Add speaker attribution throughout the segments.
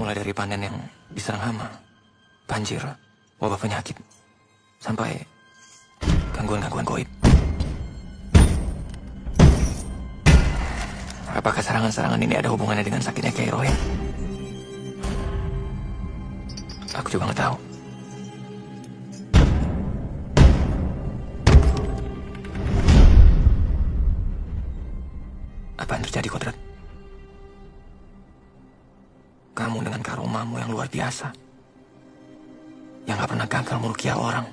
Speaker 1: Mulai dari panen yang diserang hama, banjir, wabah penyakit, sampai gangguan-gangguan goib. Apakah serangan-serangan ini ada hubungannya dengan sakitnya Kiai Rohim? Aku juga nggak tahu. Apa yang terjadi, Kodrat? Kamu dengan karumamu yang luar biasa, yang gak pernah gagal meruqyah orang.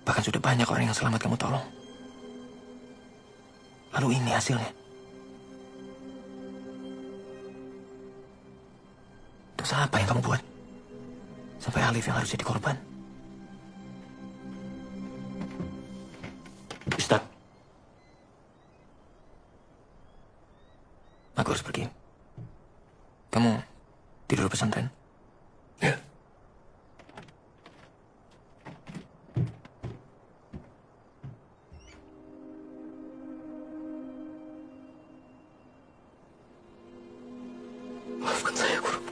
Speaker 1: Bahkan sudah banyak orang yang selamat kamu tolong. Lalu ini hasilnya. Dosa apa yang kamu buat? Sampai Alif yang harus jadi korban. Ustaz, aku harus pergi. Kamu tidur di pesantren? Ya. Maafkan saya, Guru.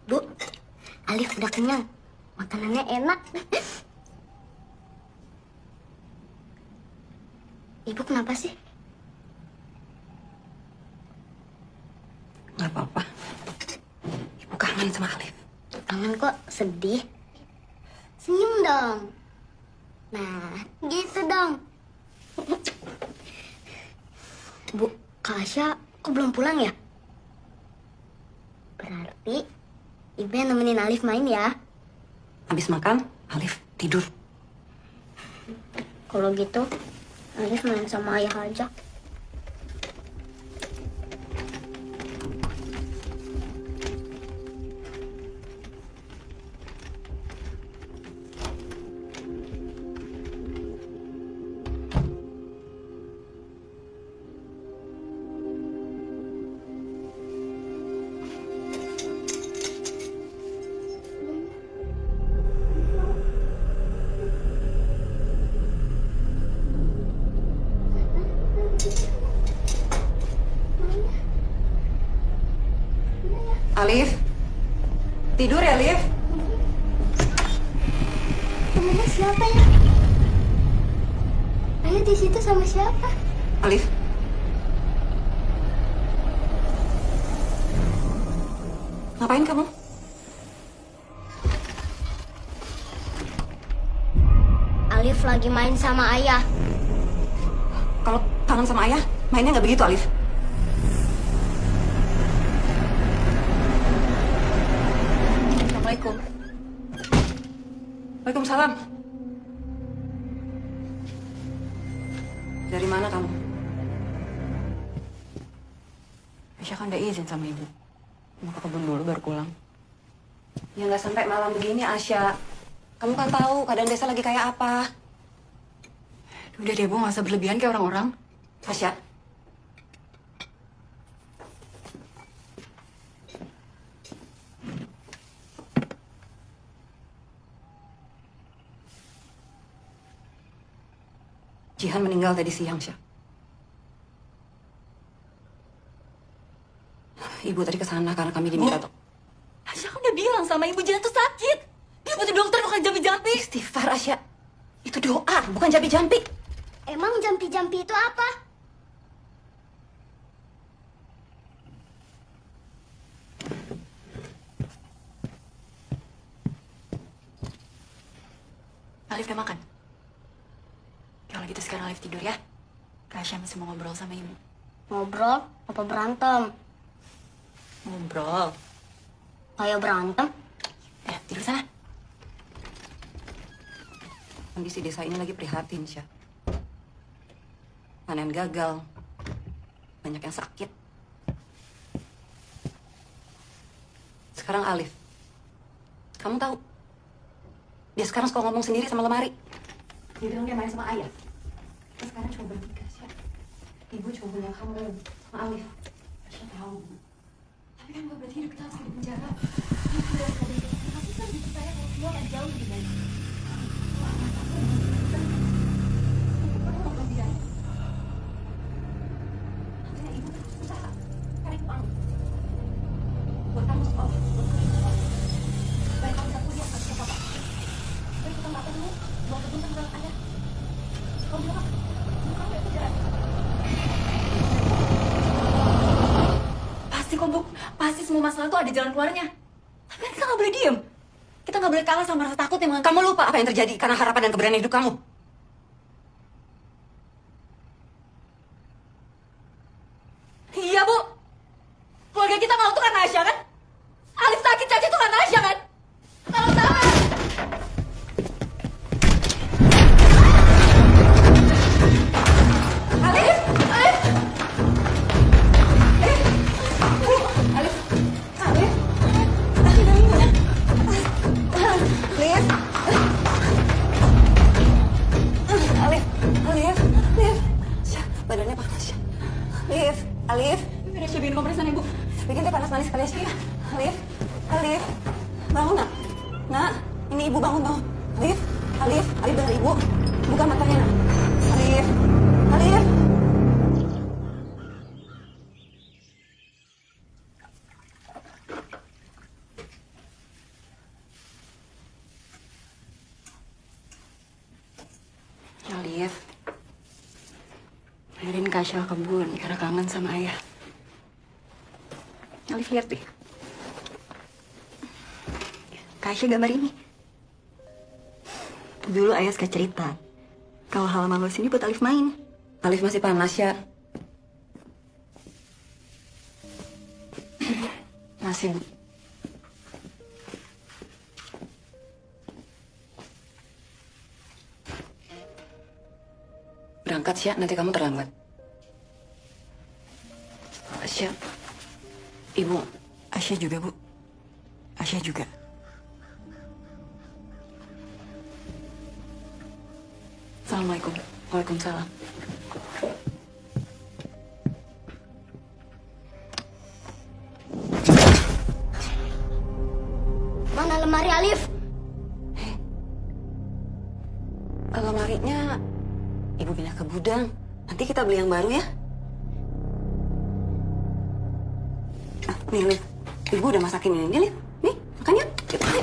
Speaker 2: Bu, Alif udah kenyang. Makanannya enak. Ibu kenapa sih?
Speaker 3: Gak apa-apa. Ibu kangen sama Alif.
Speaker 2: Kangen kok, sedih. Senyum dong. Nah, gitu dong. Bu, Kak Asya kok belum pulang ya? Berarti Ibu yang nemenin Alif main ya?
Speaker 3: Habis makan, Alif tidur.
Speaker 2: Kalau gitu, Alif main sama ayah aja.
Speaker 3: Alif, tidur ya, Alif?
Speaker 2: Temennya siapa ya? Ayah di situ sama siapa?
Speaker 3: Alif. Ngapain kamu?
Speaker 2: Alif lagi main sama ayah.
Speaker 3: Kalau kangen sama ayah, mainnya nggak begitu, Alif. Assalamualaikum. Waalaikumsalam. Dari mana kamu? Aisyah kan udah izin sama ibu. Mau ke kebun dulu baru pulang. Ya nggak sampai malam begini, Asya. Kamu kan tahu keadaan desa lagi kayak apa.
Speaker 4: Udah deh, Bu, nggak usah berlebihan kayak orang-orang.
Speaker 3: Asya. Jihan meninggal tadi siang, Syah. Ibu tadi ke sana karena kami diminta untuk...
Speaker 4: Asya kan udah bilang sama ibu Jihan tuh sakit. Dia butuh dokter, bukan jampi-jampi.
Speaker 3: Istighfar, Asya. Itu doa, bukan jampi-jampi.
Speaker 2: Emang jampi-jampi itu apa?
Speaker 4: Alif udah makan? Kalau gitu sekarang Alif tidur ya. Kak Asya masih mau ngobrol sama ibu.
Speaker 2: Ngobrol apa berantem?
Speaker 4: Ngobrol.
Speaker 2: Kayak berantem?
Speaker 4: Tidur sana.
Speaker 3: Kondisi desa ini lagi prihatin, Syah. Panen gagal. Banyak yang sakit. Sekarang Alif. Kamu tahu? Dia sekarang suka ngomong sendiri sama lemari. Dia bilang dia main sama ayah. Terus sekarang coba nikah, Syah. Ibu coba punya kamu. Alif, Aisyah tahu. Tapi kan gak berarti hidup kita harus di penjara. Ini sudah ada yang pasti kan hidup saya kalau semua akan jauh lebih baik. Pasti kok, Bu. Pasti semua masalah itu ada jalan keluarnya. Tapi kan kita nggak boleh diem. Kita nggak boleh kalah sama rasa takut yang kamu lupa apa yang terjadi karena harapan dan keberanian hidup kamu. Iya, Bu. Keluarga kita malu tuh karena Aisyah, kan? Alif sakit cacat tuh karena Aisyah, kan? Kalau tahu. Alif! Alif! Alif! Alif! Alif! Alif! Alif! Alif! Badannya panas. Alif! Alif! Aisyah bikin kompresan, Ibu. Bikin teh panas manis kali ya. Alif! Alif! Bangun, Nak. Nak, ini Ibu bangun. Alif! Alif! Alif dengar Ibu. Buka matanya, Nak. Alif! Alif! Alif, biarin Kasya ke kebun karena kangen sama ayah. Alif lihat deh. Kasya gambar ini. Dulu ayah suka cerita kalau halaman luas ini buat Alif main. Alif masih panas ya. Masih, Bu. Berangkat, Sya. Nanti kamu terlambat. Sya. Ibu. Asya juga, Bu. Asya juga. Assalamualaikum. Waalaikumsalam.
Speaker 2: Mana lemari Alif?
Speaker 3: Lemarinya Ibu pindah ke gudang. Nanti kita beli yang baru ya. Nih, Liv. Ibu udah masakin ini, Liv. Nih, makan yuk. Yuk, ayo.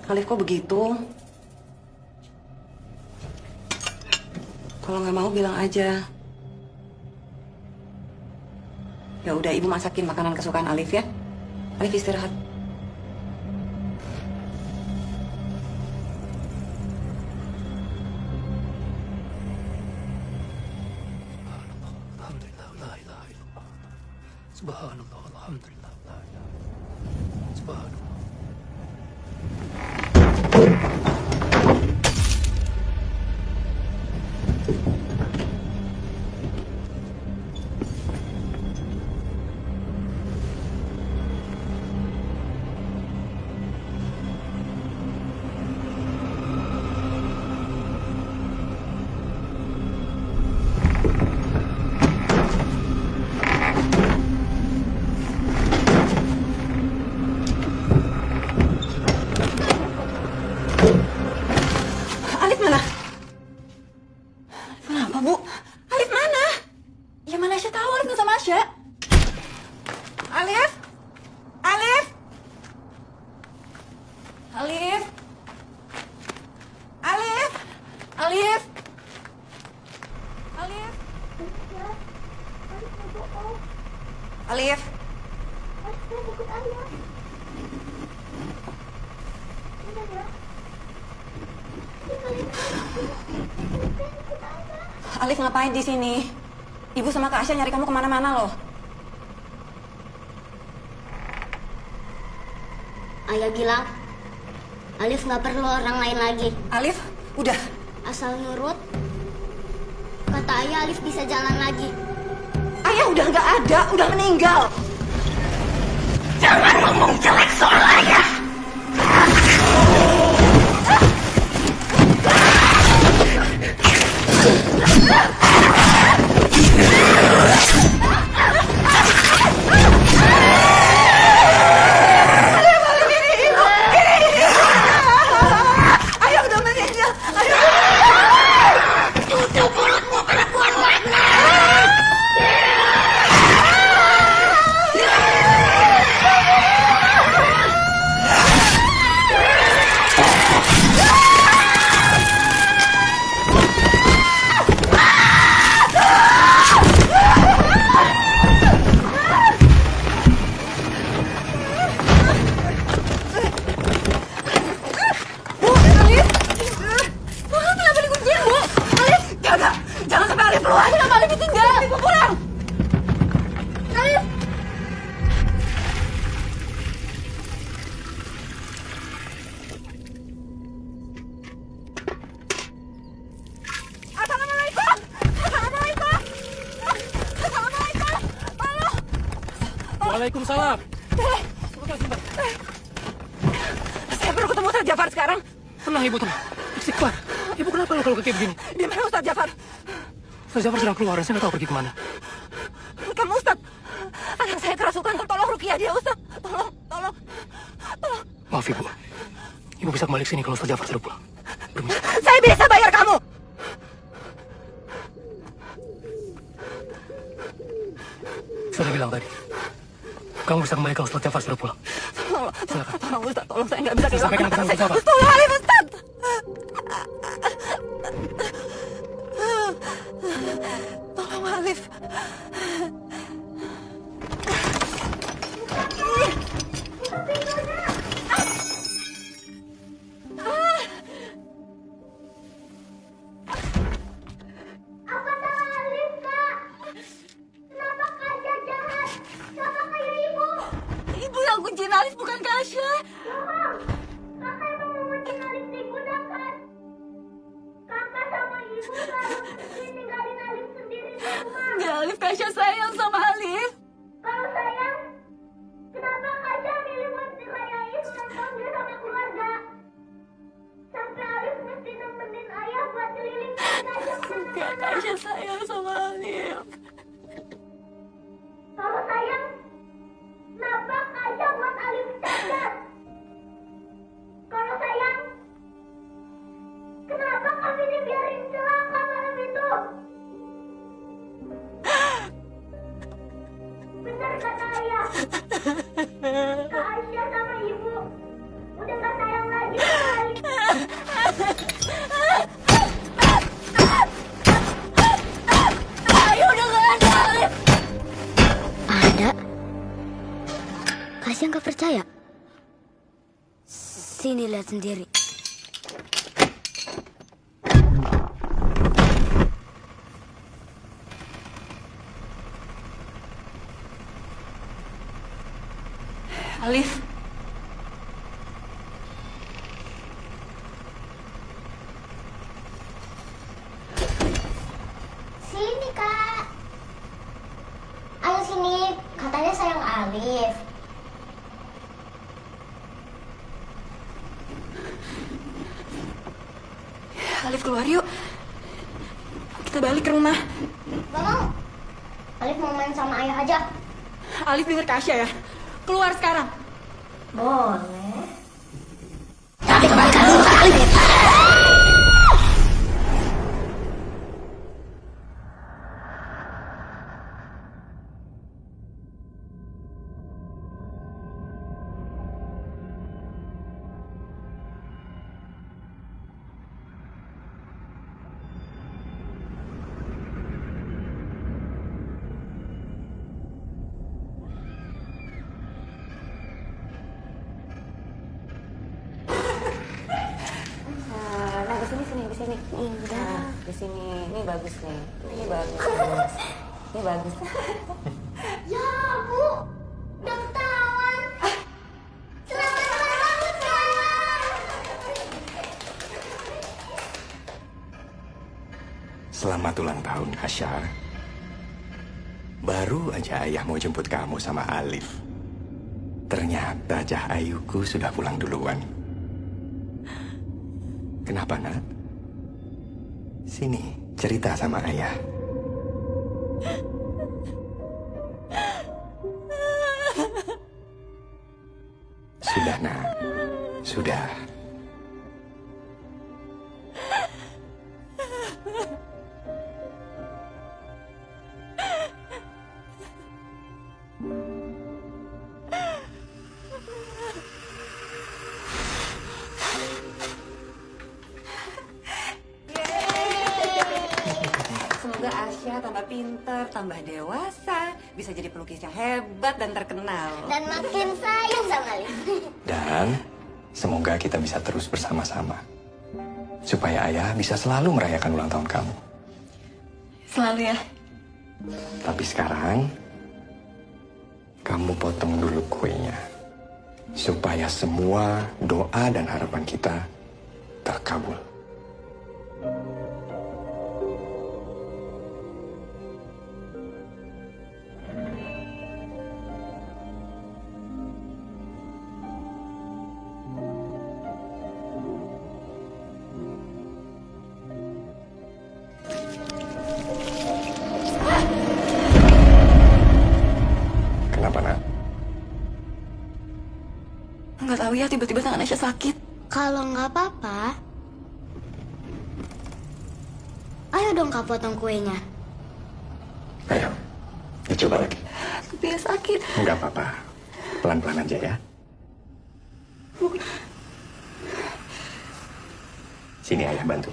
Speaker 3: Alif, kok begitu? Kalau nggak mau bilang aja. Ya udah, Ibu masakin makanan kesukaan Alif ya. Alif istirahat.
Speaker 1: Subhanallah, alhamdulillah, la ilaha illallah. Subhanallah.
Speaker 3: Alif mana? Kenapa, Bu? Alif mana? Ya mana Asya tahu Alif nggak sama Asya. Alif? Alif? Alif? Alif? Alif? Alif? Alif? Alif ngapain di sini? Ibu sama Kak Asya nyari kamu kemana-mana loh.
Speaker 2: Ayah bilang Alif nggak perlu orang lain lagi.
Speaker 3: Alif, udah.
Speaker 2: Asal nurut. Kata ayah Alif bisa jalan lagi.
Speaker 3: Ayah udah nggak ada, udah meninggal.
Speaker 1: Jangan ngomong jelek soal ayah. Ah!
Speaker 3: pulang!
Speaker 2: Alif!
Speaker 3: Assalamualaikum! Assalamualaikum! Assalamualaikum! Tolong!
Speaker 1: Waalaikumsalam.
Speaker 3: Saya perlu ketemu Ustaz Jafar sekarang.
Speaker 1: Tenang ibu, tenang. Istighfar. Ibu kenapa lo kalau kayak begini?
Speaker 3: Di mana Ustaz Jafar?
Speaker 1: Ustaz Jafar sedang keluar, saya nggak tahu pergi kemana.
Speaker 3: Kamu Ustaz. Anak saya kerasukan. Tolong rukiah dia Ustaz. Tolong, tolong. Tolong.
Speaker 1: Maaf ibu. Ibu bisa kembali ke sini kalau Ustaz Jafar sudah pulang. Permisi.
Speaker 3: Saya bisa bayar kamu.
Speaker 1: Sudah bilang tadi. Kamu bisa kembali kalau Ustaz Jafar sudah pulang.
Speaker 3: Tolong,
Speaker 1: Silakan.
Speaker 3: tolong Ustaz. Tolong, saya nggak bisa
Speaker 1: Sampaikan
Speaker 3: kehilangan
Speaker 1: ke
Speaker 3: anak
Speaker 1: Ustaz Jafar.
Speaker 3: saya. Tolong Alif Ustaz. Tolong Alif.
Speaker 2: Apa salah Alif, Kak? Kenapa Kasya jahat? Sama kayak ibu?
Speaker 3: Ibu yang kunciin Alif, bukan Kasya.
Speaker 2: Bohong! Kakak emang mengunci Alif digunakan. Kakak sama ibu selalu ingin ninggalin Alif sendiri di rumah.
Speaker 3: Nggak, Alif, Kasya sayang sama Alif.
Speaker 2: Kalau sayang, kenapa Kasya milih buat dirayain ulang tahun dia sama keluarga? Sampai Alif mesti nemenin ayah buat keliling Kasya
Speaker 3: Nggak,
Speaker 2: kemana-mana.
Speaker 3: Kasya sayang sama Alif.
Speaker 2: Kalau sayang, kenapa Kasya buat Alif cacat? Kalau sayang, kenapa kami dibiarin celaka malam itu? Benar kata ayah, Kak Aisyah sama ibu udah gak sayang lagi sama Alif.
Speaker 3: Ayo, udah nggak ada Alif.
Speaker 2: Ada? Kasya nggak percaya? Sini lihat sendiri.
Speaker 3: Alif.
Speaker 2: Sini Kak. Ayo sini, katanya sayang Alif.
Speaker 3: Alif keluar yuk. Kita balik ke rumah.
Speaker 2: Gak mau. Alif mau main sama ayah aja.
Speaker 3: Alif denger Kasya ya. Keluar sekarang.
Speaker 2: Boleh.
Speaker 3: Nah, di sini. Nah, di sini. Ini bagus nih. Ini bagus. Ini bagus.
Speaker 2: Ya, Bu. Udah ketahuan. Selamat ulang tahun,
Speaker 5: Selamat ulang tahun, Kasya. Baru aja ayah mau jemput kamu sama Alif. Ternyata Cah Ayuku sudah pulang duluan. Kenapa, nak? Sini, cerita sama ayah. Sudah, nak. Sudah.
Speaker 3: Semoga Asya tambah pinter, tambah dewasa, bisa jadi pelukis yang hebat dan terkenal.
Speaker 2: Dan makin sayang sama Alif.
Speaker 5: Dan semoga kita bisa terus bersama-sama. Supaya ayah bisa selalu merayakan ulang tahun kamu.
Speaker 3: Selalu ya.
Speaker 5: Tapi sekarang, kamu potong dulu kuenya. Supaya semua doa dan harapan kita terkabul. Kenapa, nak?
Speaker 4: Nggak tahu ya, tiba-tiba tangan Aisyah sakit.
Speaker 2: Kalau nggak apa-apa, ayo dong Kak potong kuenya.
Speaker 5: Ayo, dicoba lagi.
Speaker 4: Tapi ya sakit.
Speaker 5: Nggak apa-apa. Pelan-pelan aja ya. Sini ayah bantu.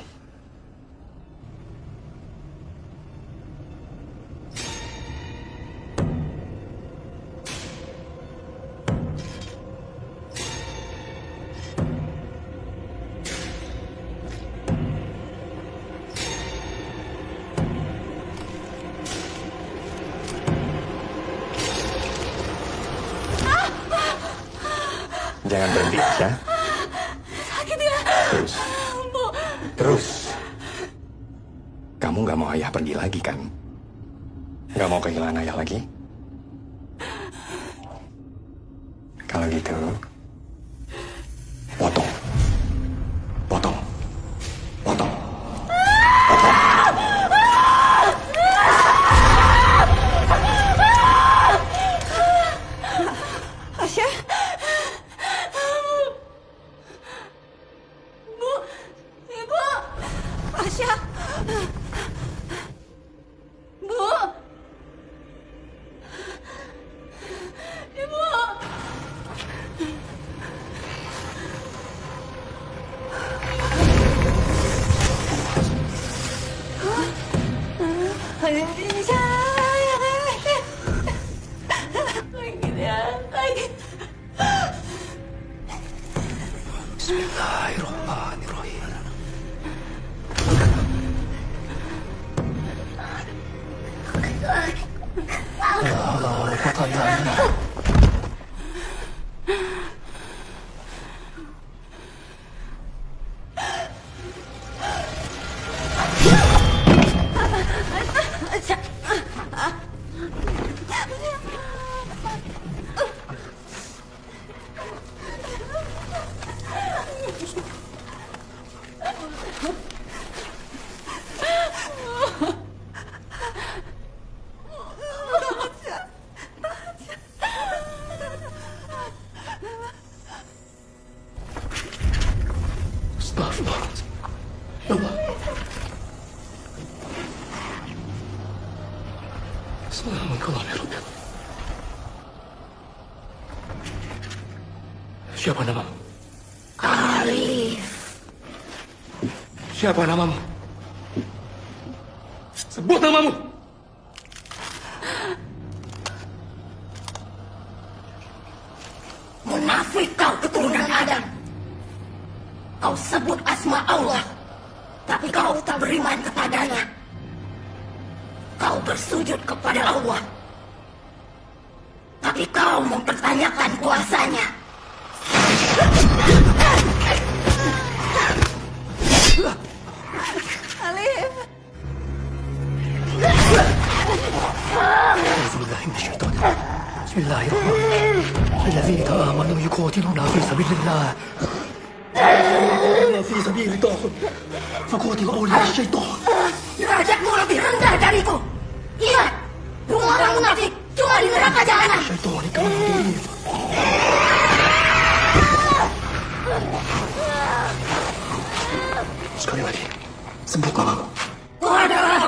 Speaker 5: Jangan berhenti, ya.
Speaker 4: Sakit ya.
Speaker 5: Terus.
Speaker 4: Bu.
Speaker 5: Terus. Kamu nggak mau ayah pergi lagi, kan? Nggak mau kehilangan ayah lagi? Kalau gitu, potong. Potong. Potong. Potong.
Speaker 3: Aisyah.
Speaker 4: Bu. Ibu.
Speaker 3: Aisyah.
Speaker 4: Bu. Ibu.
Speaker 3: Aisyah.
Speaker 4: Sakit ya. Sakit.
Speaker 1: Bismillahirrahmanirrahim. La hawla wa la quwwata illa billah. Astagfirullah. Ya Allah. Assalamualaikum ya Rabbi. Siapa namamu?
Speaker 2: Alif.
Speaker 1: Siapa namamu? Sebut namamu.
Speaker 2: Munafik kau keturunan Adam. Kau sebut asma Allah, tapi kau tak beriman kepadanya. Kau bersujud kepada Allah, tapi kau mempertanyakan kuasanya.
Speaker 3: Alif.
Speaker 1: أعوذ بالله من الشيطان بسم الله الرحمن الرحيم الذين آمنوا يقاتلون في سبيل الله في سبيل الطاغوت فقاتلوا أولياء الشيطان
Speaker 2: Derajatmu lebih rendah dariku. Ingat, rumah orang munafik cuma di neraka jahanam.
Speaker 1: الشيطان كما يريد Sekali lagi, sebut namamu.
Speaker 2: Ku adalah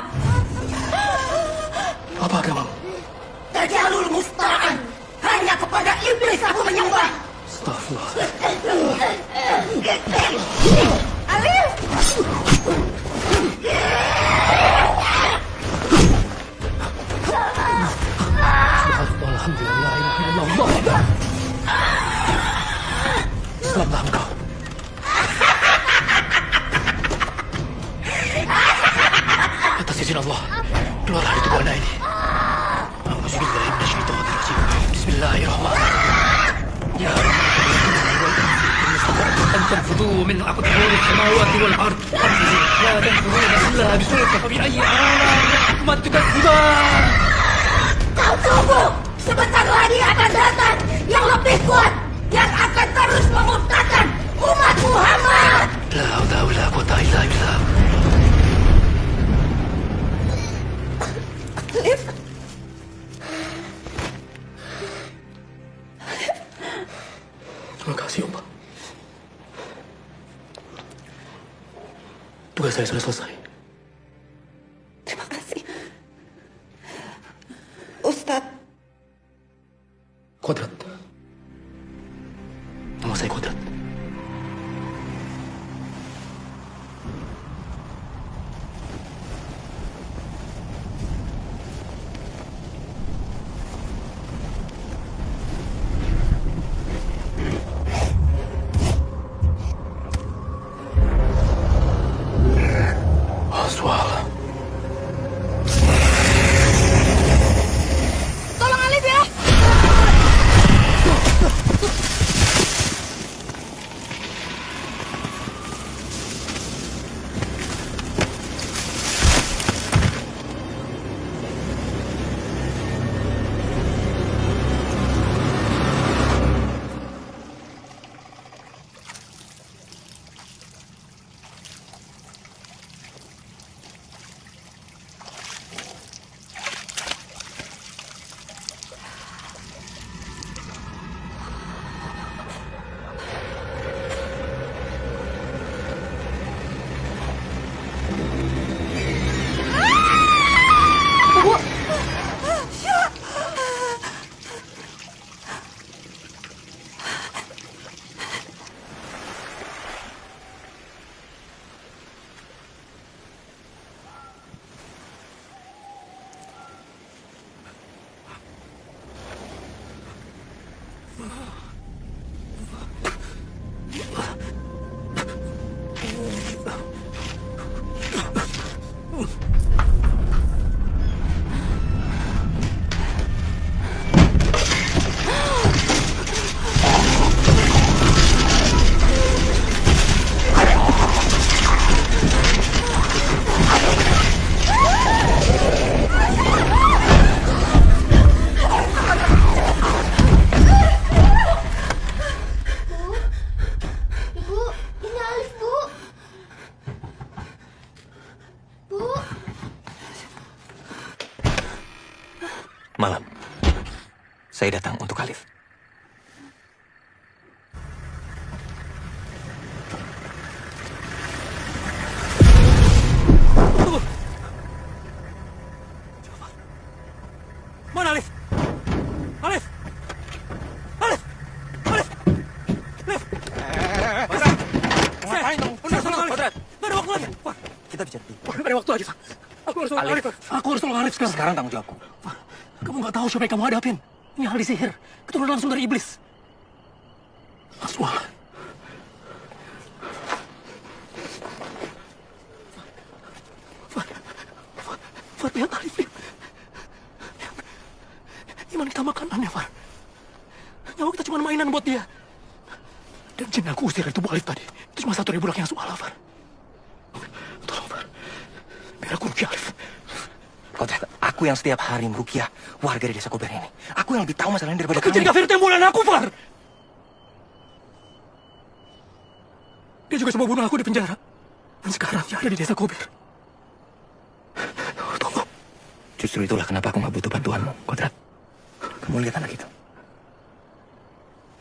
Speaker 1: Apa agamamu?
Speaker 2: Tajalul Musta'an. Hanya kepada iblis aku menyembah.
Speaker 1: Astagfirullah.
Speaker 3: Alif.
Speaker 1: Subhanallah, alhamdulillah, la ilaha illallah. Selamatlah engkau. Atas izin Allah, keluar malah itu anak ini. Auzubillahi minasyaitonirrajim. Bismillahirrahmanirrahim. Ya أن تنفذوا من أقطار السماوات والأرض لا تنفذون إلا بسلطة فبأي آلاء ربكما تكذبان.
Speaker 3: Kau tunggu! Sebentar lagi akan datang yang lebih kuat, yang akan terus memusnahkan umat Muhammad.
Speaker 1: La haula wala quwwata illa billah.
Speaker 3: Alif.
Speaker 1: Terima kasih, Om. Tugas saya sudah selesai.
Speaker 3: Terima kasih. Ustadz.
Speaker 1: Kodrat. Nama saya Kodrat. Aswala.
Speaker 3: Tolong Alif ya!
Speaker 2: Ibu, ini Alif, Bu. Bu.
Speaker 1: Malam. Saya datang untuk Alif. Mana Alif? Alif! Alif! Alif! Alif!
Speaker 5: Ngapain dong?
Speaker 1: Udah, tolong Alif. Nggak ada waktu lagi. Pak,
Speaker 5: Kita bicara.
Speaker 1: nggak ada waktu lagi, Pak. Aku harus tolong Alif. Aku harus tolong Alif sekarang.
Speaker 5: Sekarang tanggung jawabku.
Speaker 1: Pak, kamu nggak tahu siapa yang kamu hadapin. Ini ahli sihir. Keturunan langsung dari iblis. Aswal. Fat, lihat Alif. Iman kita makanannya, Far. Nyawa kita cuma mainan buat dia. Dan jin yang aku usir dari tubuh Alif tadi, itu cuma 1.000 laki yang suala, Far. Tolong, Far. Biar aku rugi Alif.
Speaker 5: Kodrat, aku yang setiap hari merukiah warga di desa Kober ini. Aku yang lebih tahu masalahnya daripada
Speaker 1: Kau jadi kafir tembulan aku, Far. Dia juga coba bunuh aku di penjara. Dan sekarang dia ada di desa Kober. Tunggu.
Speaker 5: Justru itulah kenapa aku nggak butuh bantuanmu, Kodrat. Kamu lihat anak itu.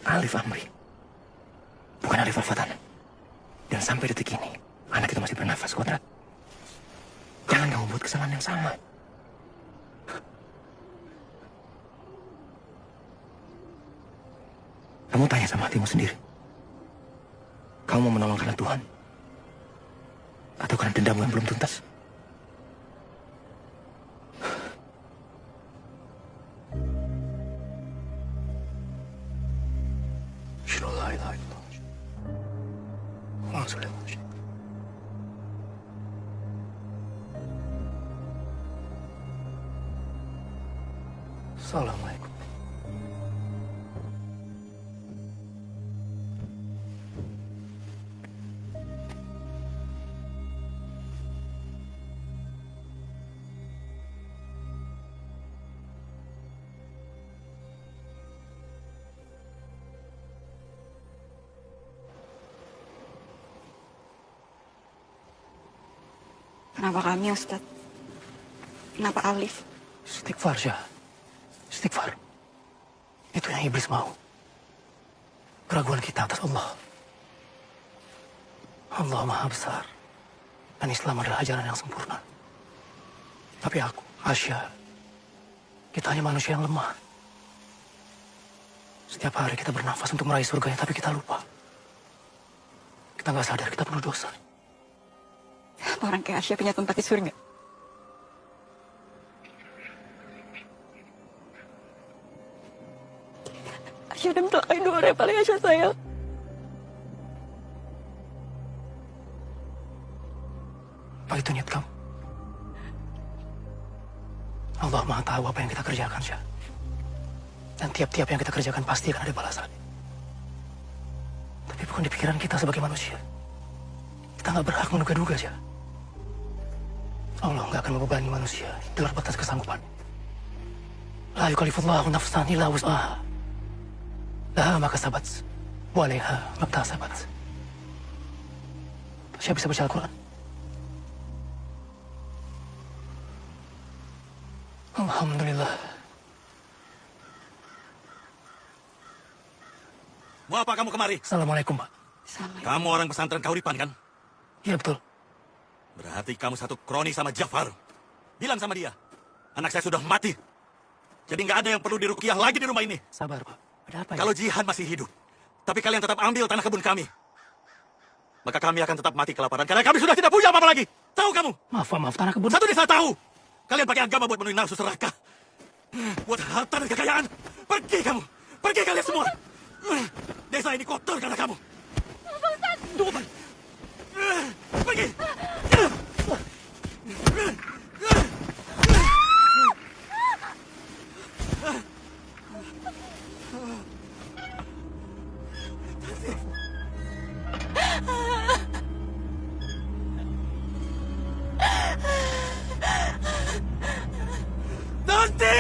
Speaker 5: Alif Amri. Bukan Alif Al-Fatan. Dan sampai detik ini, anak itu masih bernafas, Kodrat. Jangan kamu buat kesalahan yang sama. Kamu tanya sama hatimu sendiri. Kamu mau menolong karena Tuhan? Atau karena dendammu yang belum tuntas?
Speaker 1: La ilaha illallah. Allahumma shalli ala Muhammad. Assalamualaikum.
Speaker 3: Kenapa kami, Ustaz? Kenapa Alif?
Speaker 1: Istighfar, Syah. Istighfar. Itu yang iblis mau. Keraguan kita atas Allah. Allah Maha Besar. Dan Islam adalah ajaran yang sempurna. Tapi aku, Asya, kita hanya manusia yang lemah. Setiap hari kita bernafas untuk meraih surganya, tapi kita lupa. Kita nggak sadar kita penuh dosa.
Speaker 3: Apa orang kayak Asya punya tempat di surga? Asya udah mencelakai dua orang yang paling Asya sayang.
Speaker 1: Apa itu niat kamu? Allah Maha tahu apa yang kita kerjakan, Syah. Dan tiap-tiap yang kita kerjakan pasti akan ada balasan. Tapi bukan di pikiran kita sebagai manusia. Kita nggak berhak menduga-duga, Syah. Allah nggak akan membebani manusia di luar batas kesanggupan. La yukallifullahu nafsan illa wus'aha. Laha ma kasabat wa 'alaiha ma iktasabat. Syah bisa baca Al-Quran? Alhamdulillah.
Speaker 6: Mau apa kamu kemari?
Speaker 1: Assalamualaikum, Pak.
Speaker 6: Kamu orang pesantren Kauripan, kan?
Speaker 1: Iya, betul.
Speaker 6: Berarti kamu satu kroni sama Jafar. Bilang sama dia, anak saya sudah mati. Jadi nggak ada yang perlu diruqyah lagi di rumah ini.
Speaker 1: Sabar, Pak. Ada apa ya?
Speaker 6: Kalau Jihan masih hidup, tapi kalian tetap ambil tanah kebun kami, maka kami akan tetap mati kelaparan. Karena kami sudah tidak punya apa-apa lagi. Tahu kamu?
Speaker 1: Maaf, tanah kebun.
Speaker 6: Satu desa tahu. Kalian pakai agama buat memenuhi nafsu serakah. Buat harta dan kekayaan. Pergi kamu. Pergi kalian semua. Desa ini kotor karena kamu. Pak Ustaz. Tunggu, Pak. Pergi. Tanti!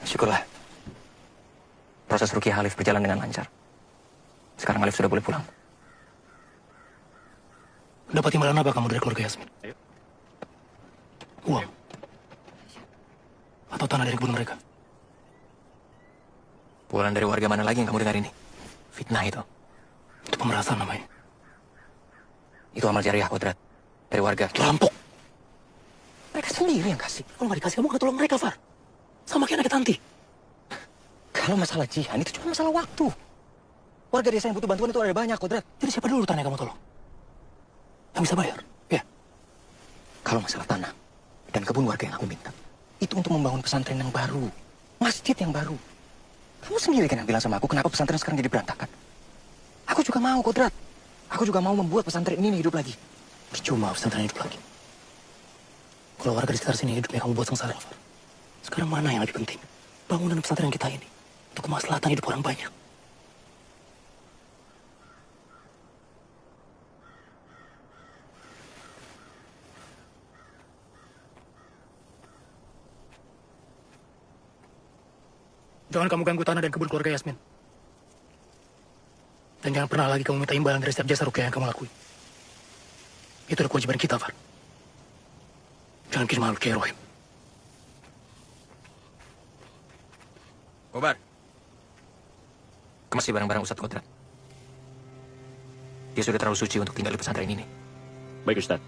Speaker 5: Syukurlah. Proses ruqyah Alif berjalan dengan lancar. Sekarang Alif sudah boleh pulang.
Speaker 1: Dapat imbalan apa kamu dari keluarga Yasmin? Uang? Atau tanah dari kebun mereka?
Speaker 5: Pukulan dari warga mana lagi yang kamu dengar ini? Fitnah itu.
Speaker 1: Itu pemerasan namanya.
Speaker 5: Itu amal jariah kodrat. Dari warga.
Speaker 1: Itu rampok.
Speaker 5: Mereka sendiri yang kasih.
Speaker 1: Kalau nggak dikasih, kamu akan tolong mereka, Far. Sama kayak anaknya Tanti.
Speaker 5: Kalau masalah Jihan itu cuma masalah waktu. Warga desa yang butuh bantuan itu ada banyak, kodrat.
Speaker 1: Jadi siapa dulu tanah yang kamu tolong? Yang bisa bayar? Ya.
Speaker 5: Kalau masalah tanah dan kebun warga yang aku minta, itu untuk membangun pesantren yang baru. Masjid yang baru. Kamu sendiri kan yang bilang sama aku, kenapa pesantren sekarang jadi berantakan? Aku juga mau, kodrat. Aku juga mau membuat pesantren ini hidup lagi.
Speaker 1: Percuma pesantren hidup lagi. Kalau warga di sekitar sini hidupnya kamu buat sengsara, Far. Sekarang mana yang lebih penting? Bangunan pesantren kita ini. Untuk kemaslahatan hidup orang banyak. Jangan kamu ganggu tanah dan kebun keluarga Yasmin. Dan jangan pernah lagi kamu minta imbalan dari setiap jasa ruqyah yang kamu lakui. Itu adalah kewajiban kita, Far. Jangan bikin malu kayak Rohim.
Speaker 5: Kobar. Kemasi barang-barang Ustadz Kodrat. Dia sudah terlalu suci untuk tinggal di pesantren ini.
Speaker 7: Baik, Ustaz.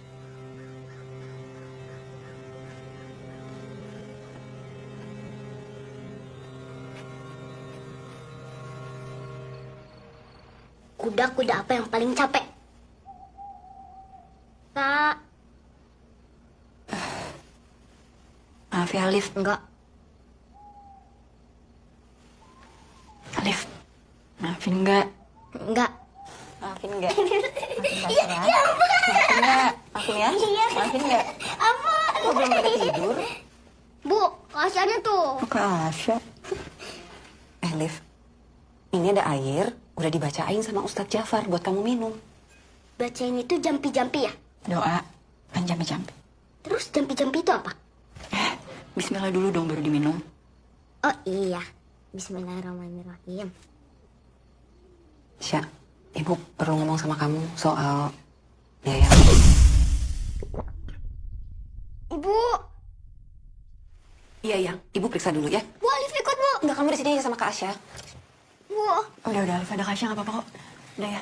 Speaker 2: Kuda-kuda apa yang paling capek? Kak.
Speaker 4: Maaf ya, Alif.
Speaker 2: Enggak.
Speaker 4: Alif, maafin enggak?
Speaker 2: Enggak.
Speaker 3: Maafin nggak? Maafin nggak? Maafin ya? Maafin nggak?
Speaker 2: Apa?
Speaker 3: Kok belum pada tidur?
Speaker 2: Bu, kasihannya tuh.
Speaker 3: Kok ke Asya? Liv, ini ada air, udah dibacain sama Ustadz Jafar buat kamu minum.
Speaker 2: Bacain itu jampi-jampi ya?
Speaker 4: Doa, kan jampi-jampi.
Speaker 2: Terus jampi-jampi itu apa?
Speaker 4: Bismillah dulu dong baru diminum.
Speaker 2: Oh iya. Bismillahirrahmanirrahim.
Speaker 3: Sya, ibu perlu ngomong sama kamu soal biaya.
Speaker 2: Ibu.
Speaker 3: Iya, ibu periksa dulu ya.
Speaker 2: Bu, Alif ikut, Bu.
Speaker 3: Enggak, kamu di sini aja sama Kak Asya.
Speaker 2: Bu.
Speaker 4: Udah, Alif ada Kasya nggak apa-apa kok. Udah ya.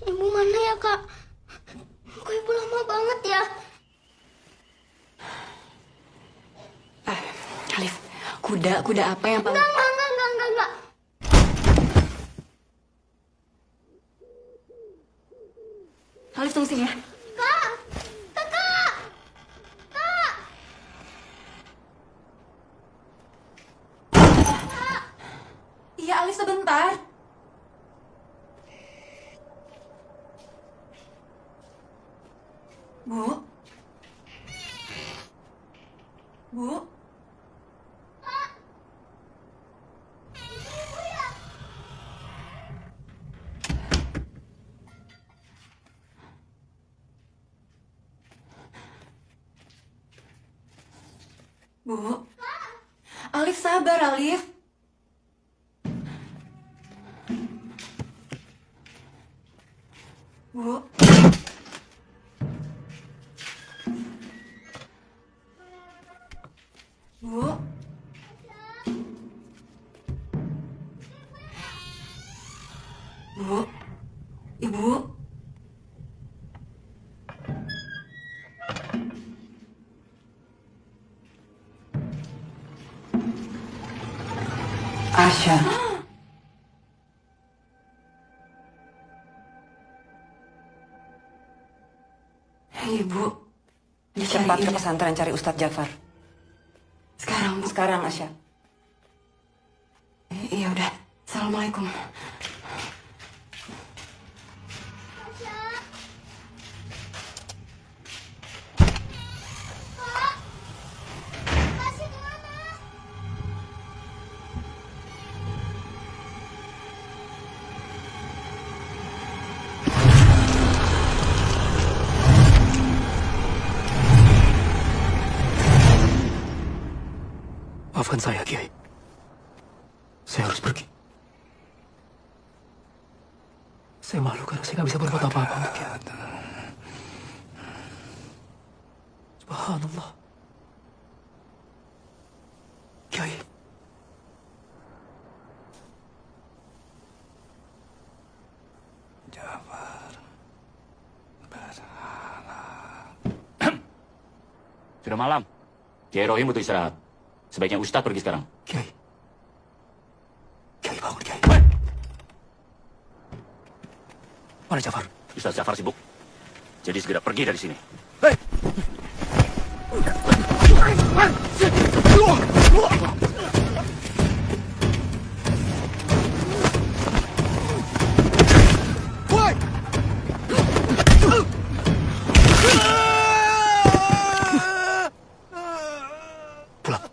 Speaker 2: Ibu mana ya, Kak? Kok ibu lama banget ya?
Speaker 4: Alif, kuda apa yang paling...
Speaker 2: Enggak.
Speaker 4: Alif tunggu sini ya.
Speaker 2: Kak! Kakak! Kak!
Speaker 4: Iya, Alif sebentar. Bu? Bu? Bu? Alif sabar, Alif. Bu? Bu? Bu? Ibu?
Speaker 3: Ibu.
Speaker 4: Dicariin
Speaker 3: Cepat ke
Speaker 4: ya.
Speaker 3: pesantren cari Ustadz Jafar.
Speaker 4: Sekarang, Bu.
Speaker 3: Sekarang, Asya.
Speaker 4: Iya udah. Assalamualaikum.
Speaker 2: Kasih kemana?
Speaker 1: Maafkan saya, Kiai. Saya harus pergi. Saya malu karena saya nggak bisa berbuat apa-apa untuk Kiai. Subhanallah. Kiai.
Speaker 7: Sudah malam. Kiai Rohim butuh istirahat. Sebaiknya Ustadz pergi sekarang.
Speaker 1: Kiai. Kiai bangun, Kiai. Mana Jafar?
Speaker 7: Ustadz Jafar sibuk. Jadi segera pergi dari sini.
Speaker 1: Pulang.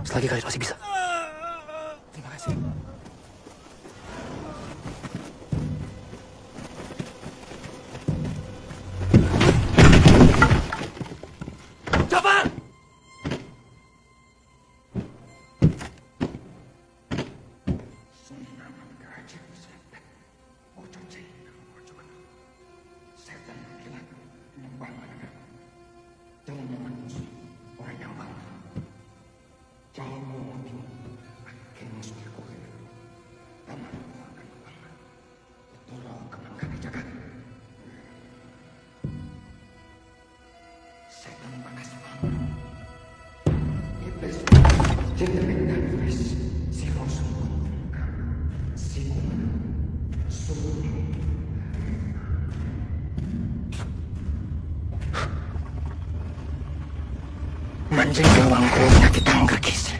Speaker 1: Selagi kalian masih bisa. Terima kasih.
Speaker 6: Jafar!
Speaker 5: Manjing gawangku penyakit tanggerkis.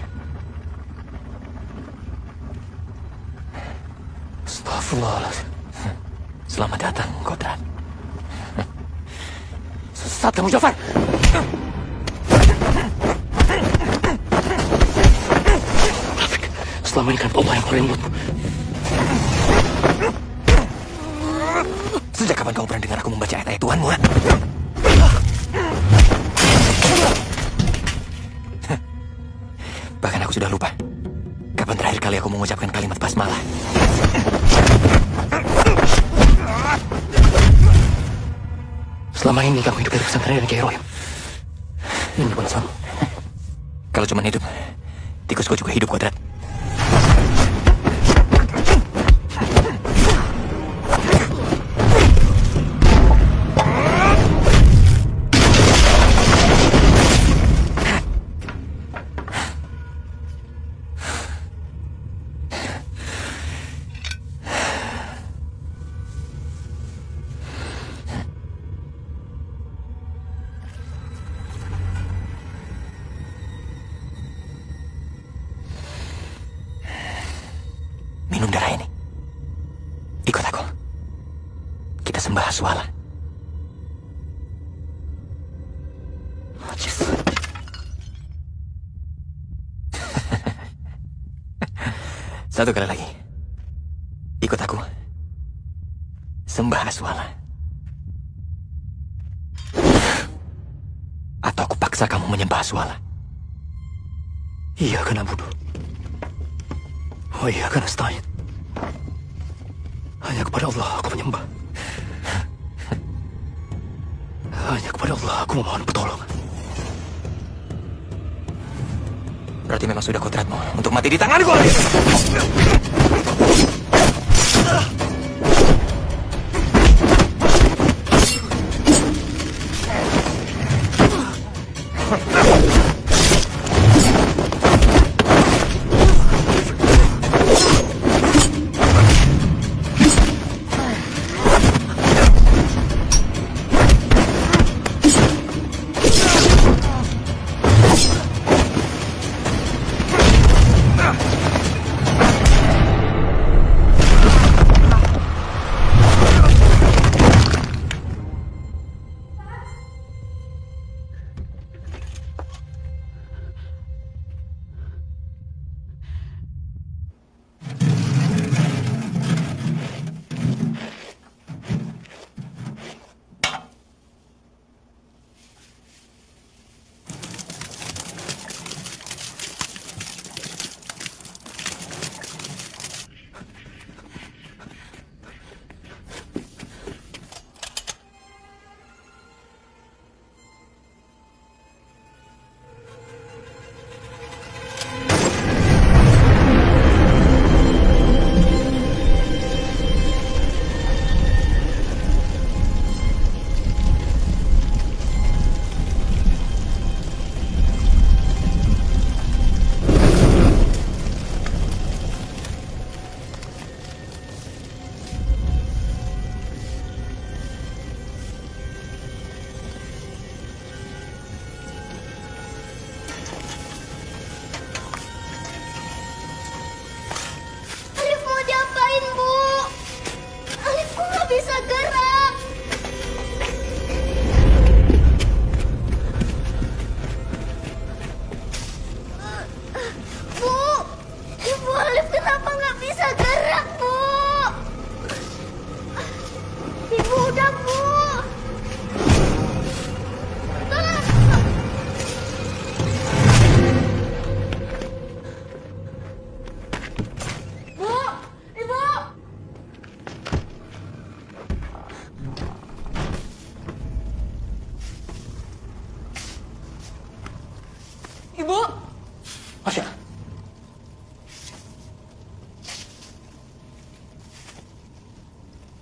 Speaker 1: Astagfirullahaladzim.
Speaker 5: Selamat datang, Kodrat.
Speaker 1: Sesat kamu, Jafar. Rafik, selama ini kan Allah yang keluarin mulutmu.
Speaker 5: Sejak kapan kamu pernah dengar aku membaca ayat-ayat Tuhanmu, ha? Bahkan aku sudah lupa. Kapan terakhir kali aku mengucapkan kalimat basmalah?
Speaker 1: Selama ini kamu hidup dari pesantren dan Kiai Rohim. Ini bukan sama.
Speaker 5: Kalau cuma hidup, tikusku juga hidup, Kodrat. Minum darah ini. Ikut aku. Kita sembah Aswala.
Speaker 1: Najis.
Speaker 5: Satu kali lagi. Ikut aku. Sembah Aswala. Atau aku paksa kamu menyembah Aswala.
Speaker 1: Iya kan Abudu. Oh iya kan Astagfirullah. Hanya kepada Allah aku menyembah. Hanya kepada Allah aku memohon pertolongan.
Speaker 5: Berarti memang sudah kodratmu untuk mati di tanganku.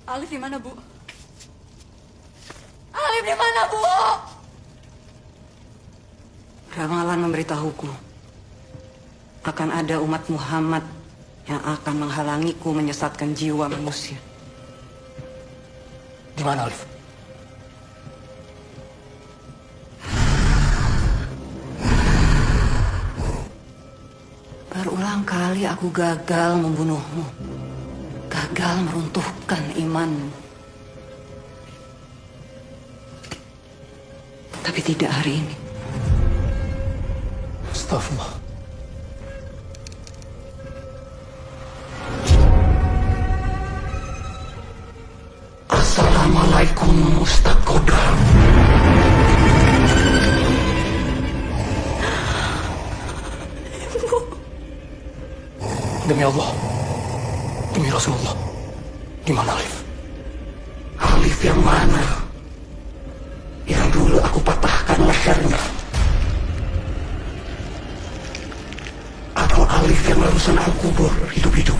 Speaker 4: Alif di mana, Bu? Alif di mana, Bu?
Speaker 3: Ramalan memberitahuku akan ada umat Muhammad yang akan menghalangiku menyesatkan jiwa manusia.
Speaker 1: Di mana, Alif?
Speaker 3: Berulang kali aku gagal membunuhmu. Gagal meruntuhkan imanmu. Tapi tidak hari ini.
Speaker 1: Astagfirullah. Assalamualaikum, Ustaz Kodam. Demi Allah, demi Rasulullah, di mana Alif? Alif yang mana? Yang dulu aku patahkan lehernya. Atau Alif yang barusan aku kubur hidup-hidup?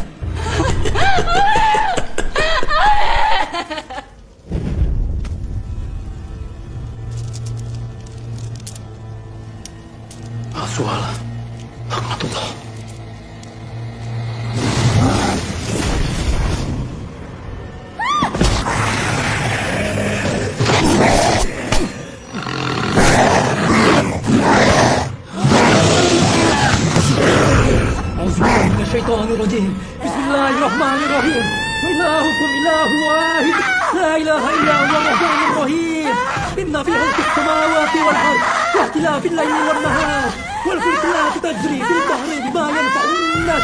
Speaker 1: Aswala, rahmatullah. Minasyaitonirrajim. Bismillahirrahmanirrahim. Ilahukum ilahu wahid. La ilaha illa huwa ar-rahmanur rahim. Inna fi khalqis samawati wal ard wa ikhtilafil layli wan nahar wal fulki allati tajri fil bahri bima yanfa'un nas.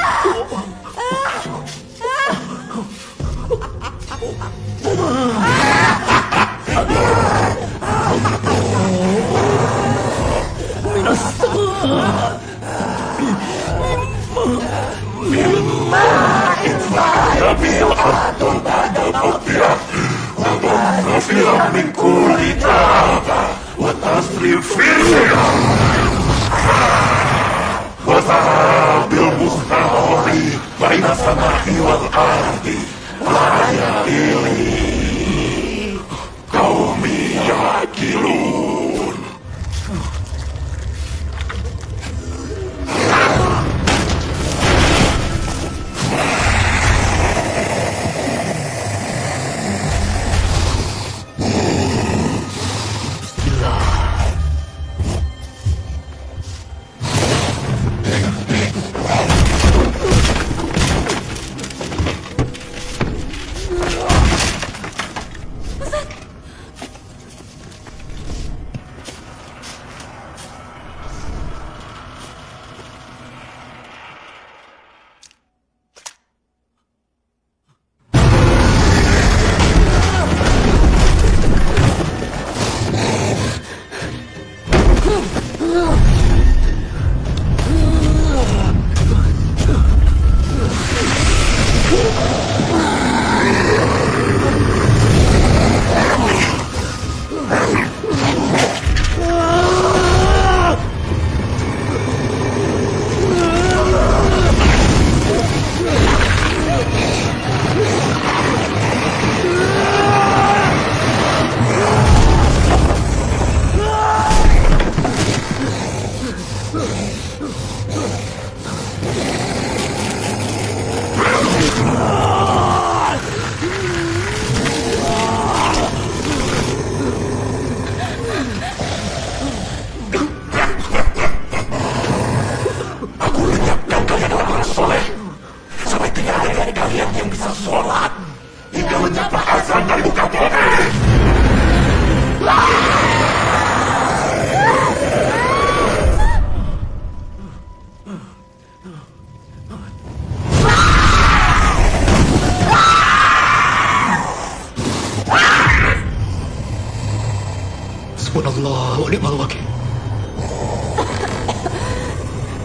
Speaker 1: Subhanallah wa ni'mal wakil.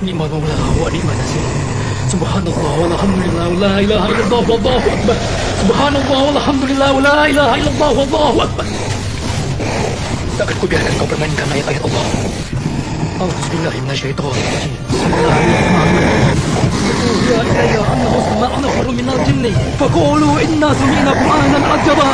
Speaker 1: Ni'mal maula wa ni'mal nasir. Subhanallah walhamdulillah wa la ilaha illallah wallahu akbar. Subhanallah walhamdulillah wa la ilaha illallah wallahu akbar. Takkan ku biarkan kau permainkan ayat-ayat Allah. A'udzubillahi minasyaitonir rajim. Bismillahirrahmanirrahim. أوحي إلي أنه استمع نفر من الجن فقولوا إنا سمعنا قرآنا عجبا.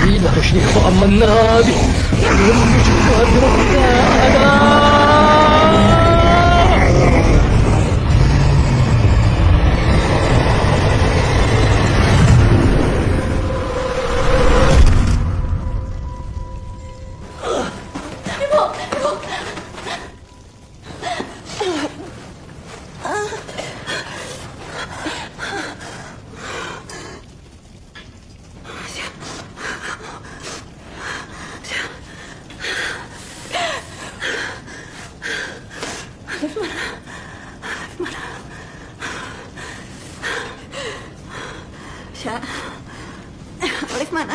Speaker 1: إلى الشيخ أمنا به والمشركات ربنا.
Speaker 3: Sya, Alif mana?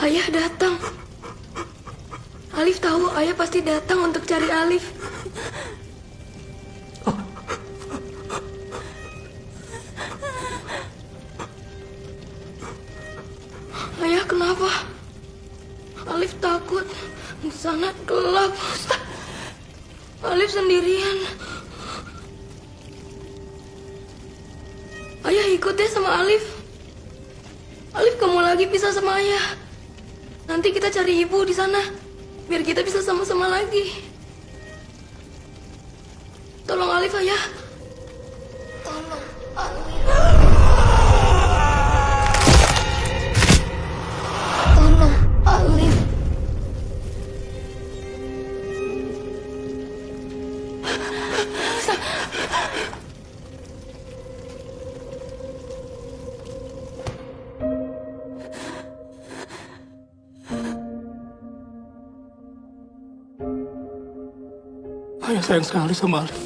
Speaker 2: Ayah datang. Alif tahu ayah pasti datang untuk cari Alif. Ayah kenapa? Alif takut. Di sana gelap. Ustaz. Alif sendirian. Ayah ikut deh sama Alif. Alif kamu lagi pisah sama ayah. Nanti kita cari ibu di sana, biar kita bisa sama-sama lagi. Tolong Alif, ayah. Tolong Alif. Tolong Alif.
Speaker 1: Ayah sayang sekali sama Alif.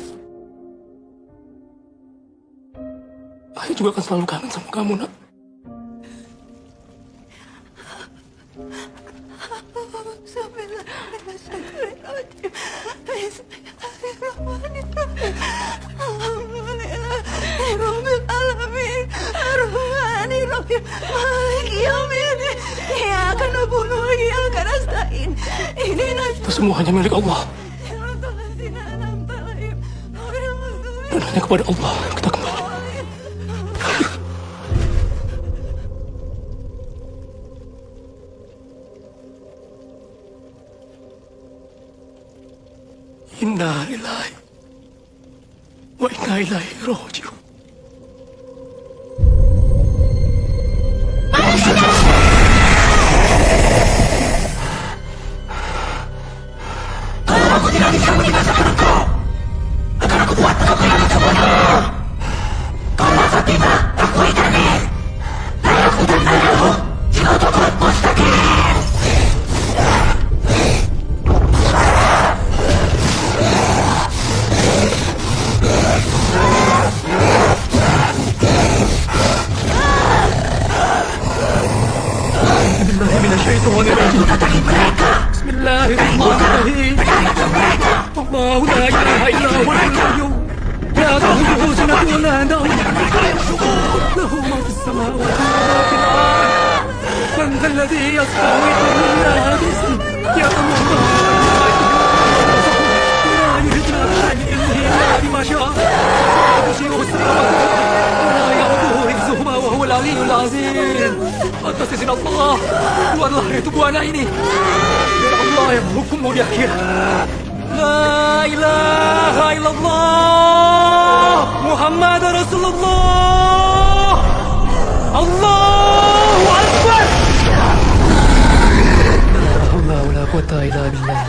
Speaker 1: Ayah juga akan selalu kangen sama kamu, nak. Itu semua hanya milik Allah. Dan hanya kepada Allah kita kembali. Inna lillahi wa inna ilaihi raji'un. إله إلا الحي لا تأخذه سنة ولا نوم له ما في السماوات وما في الأرض من ذا الذي يشفع عنده إلا بإذنه يعلم الله ولا يهدنا بشيء إلا بما شاء وسع السماوات ولا يعوده حفظهما وهو العلي العظيم atas izin Allah keluarlah dari tubuh anak ini biar Allah yang menghukummu di akhir La ilaha illallah Muhammad Rasulullah Allahu Akbar La hawla wa la quwwata illa billah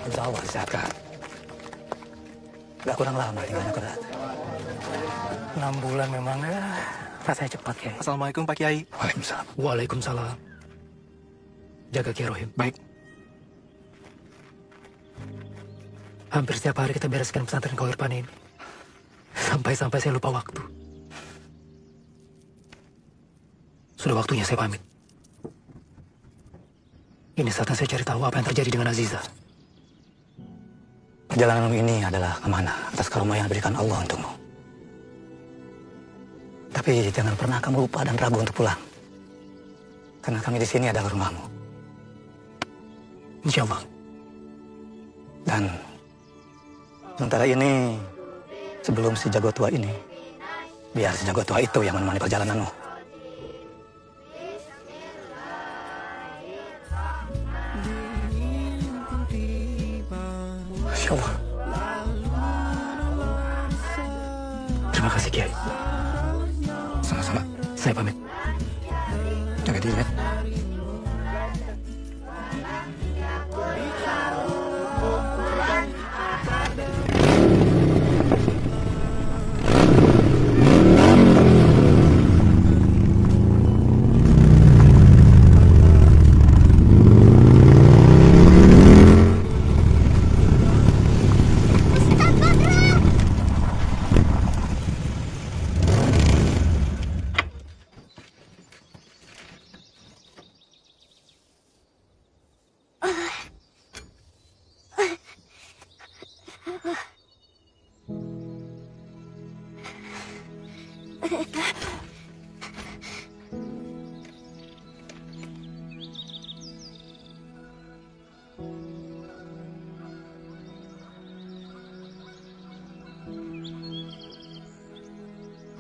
Speaker 1: Insya Allah sehat kan? Gak kurang lama tinggalnya berat. 6 bulan memang ya rasanya cepat ya.
Speaker 5: Assalamualaikum Pak Kiai.
Speaker 1: Waalaikumsalam. Waalaikumsalam. Jaga Kiai Rohim.
Speaker 5: Baik.
Speaker 1: Hampir setiap hari kita bereskan pesantren Khairpan ini. Sampai-sampai saya lupa waktu. Sudah waktunya saya pamit. Ini saatnya saya cari tahu apa yang terjadi dengan Aziza.
Speaker 5: Perjalananmu ini adalah amanah atas karunia yang diberikan Allah untukmu. Tapi jangan pernah kamu lupa dan ragu untuk pulang. Karena kami di sini adalah rumahmu.
Speaker 1: Insya Allah.
Speaker 5: Dan sementara ini, sebelum si jago tua ini, biar si jago tua itu yang menemani perjalananmu.
Speaker 1: Insya Allah. Terima kasih Kiai.
Speaker 5: Sama-sama.
Speaker 1: Saya pamit.
Speaker 5: Jaga diri, Met.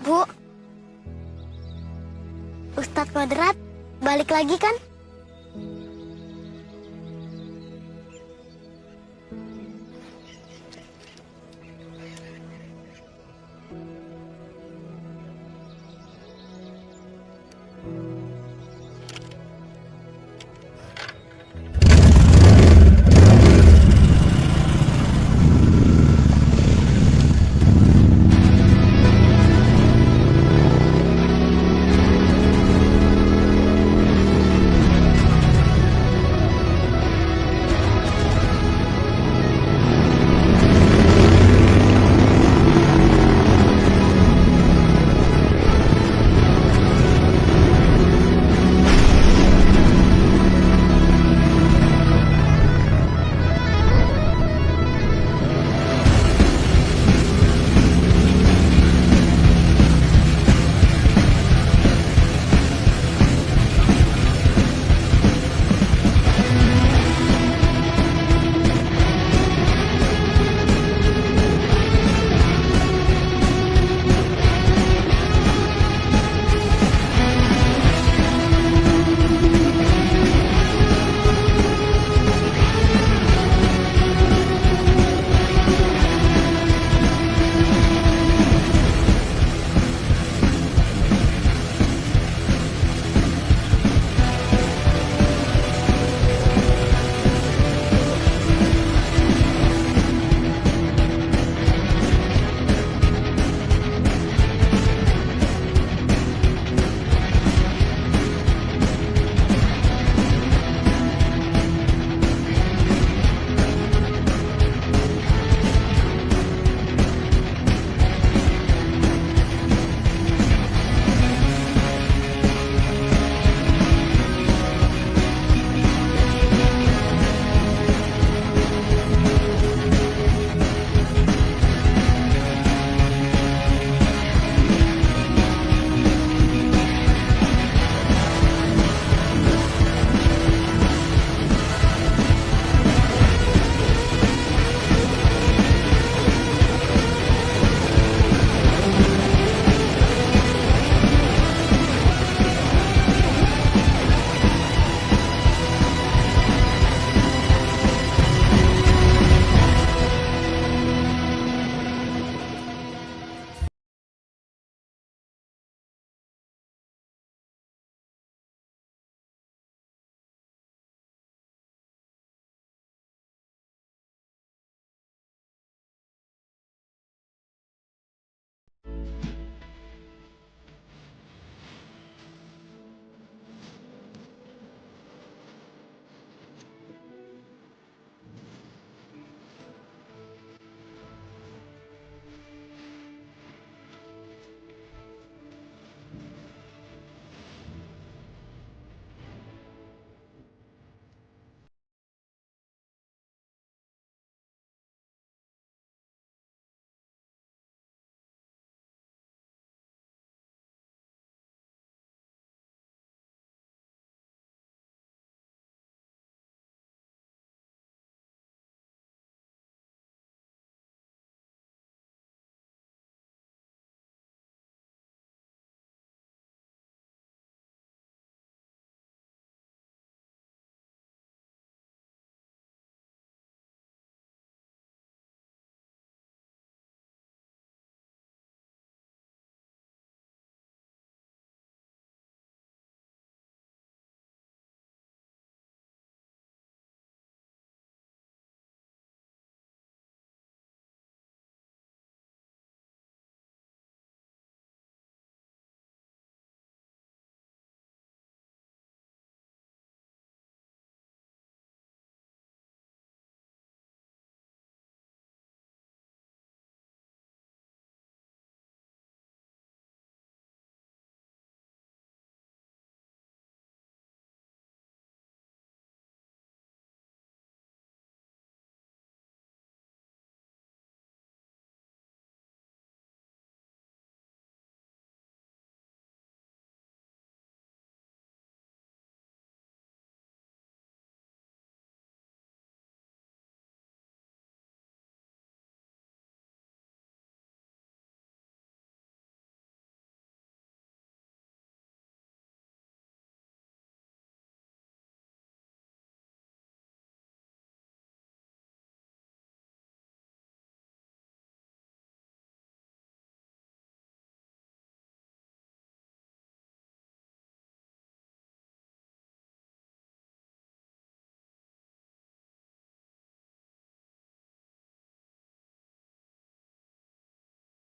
Speaker 2: Bu, Ustadz Kodrat balik lagi kan?